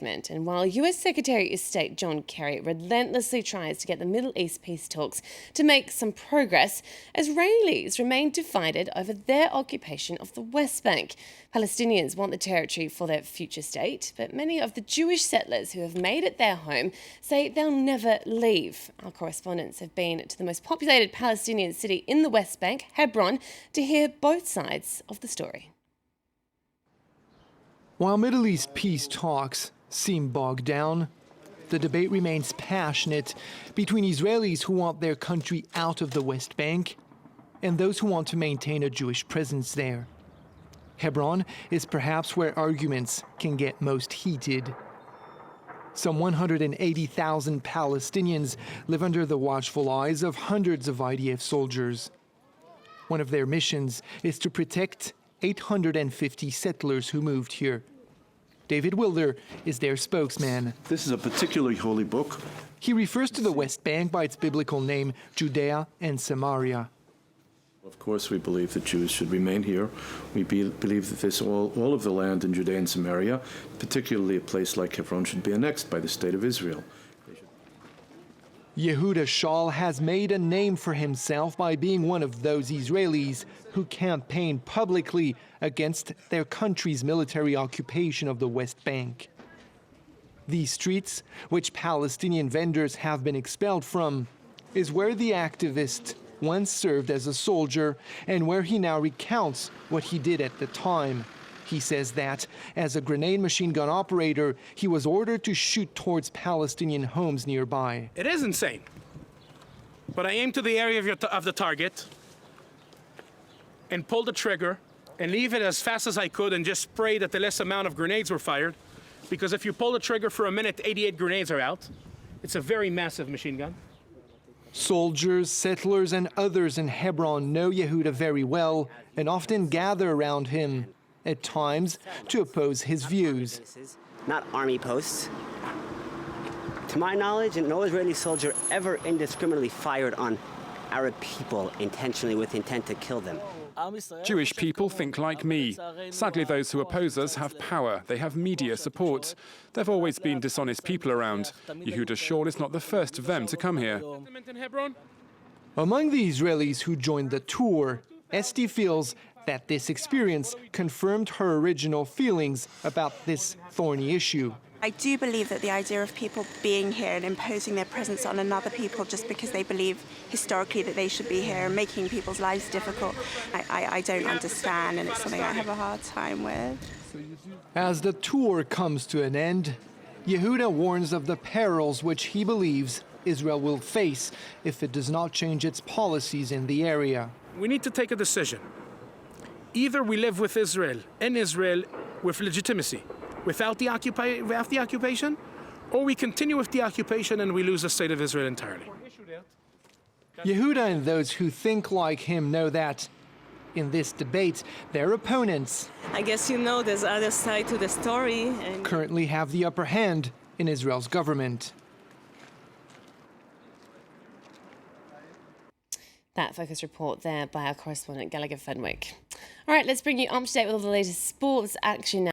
segment. And while US Secretary of State John Kerry relentlessly tries to get the Middle East peace talks to make some progress, Israelis remain divided over their occupation of the West Bank. Palestinians want the territory for their future state, but many of the Jewish settlers who have made it their home say they'll never leave. Our correspondents have been to the most populated Palestinian city in the West Bank, Hebron, to hear both sides of the story. While Middle East peace talks seem bogged down, the debate remains passionate between Israelis who want their country out of the West Bank and those who want to maintain a Jewish presence there. Hebron is perhaps where arguments can get most heated. Some 180,000 Palestinians live under the watchful eyes of hundreds of IDF soldiers. One of their missions is to protect 850 settlers who moved here. David Wilder is their spokesman. This is a particularly holy book. He refers to the West Bank by its biblical name, Judea and Samaria. Of course, we believe that Jews should remain here. We believe that all of the land in Judea and Samaria, particularly a place like Hebron, should be annexed by the State of Israel. Yehuda Shaul has made a name for himself by being one of those Israelis who campaign publicly against their country's military occupation of the West Bank. These streets, which Palestinian vendors have been expelled from, is where the activist once served as a soldier and where he now recounts what he did at the time. He says that, as a grenade machine gun operator, he was ordered to shoot towards Palestinian homes nearby. It is insane. But I aimed to the area of the target and pulled the trigger and leave it as fast as I could and just spray that the less amount of grenades were fired. Because if you pull the trigger for a minute, 88 grenades are out. It's a very massive machine gun. Soldiers, settlers, and others in Hebron know Yehuda very well and often gather around him, at times to oppose his views. Not army posts. To my knowledge, no Israeli soldier ever indiscriminately fired on Arab people intentionally with intent to kill them. Jewish people think like me. Sadly, those who oppose us have power. They have media support. There have always been dishonest people around. Yehuda Shaul is not the first of them to come here. Among the Israelis who joined the tour, Esti feels that this experience confirmed her original feelings about this thorny issue. I do believe that the idea of people being here and imposing their presence on another people just because they believe historically that they should be here and making people's lives difficult, I don't understand, and it's something I have a hard time with. As the tour comes to an end, Yehuda warns of the perils which he believes Israel will face if it does not change its policies in the area. We need to take a decision. Either we live with Israel, in Israel, with legitimacy, without the occupation, or we continue with the occupation and we lose the state of Israel entirely. Yehuda and those who think like him know that, in this debate, their opponents, I guess you know there's other side to the story, and currently have the upper hand in Israel's government. That focus report there by our correspondent Gallagher Fenwick. All right, let's bring you up to date with all the latest sports action now.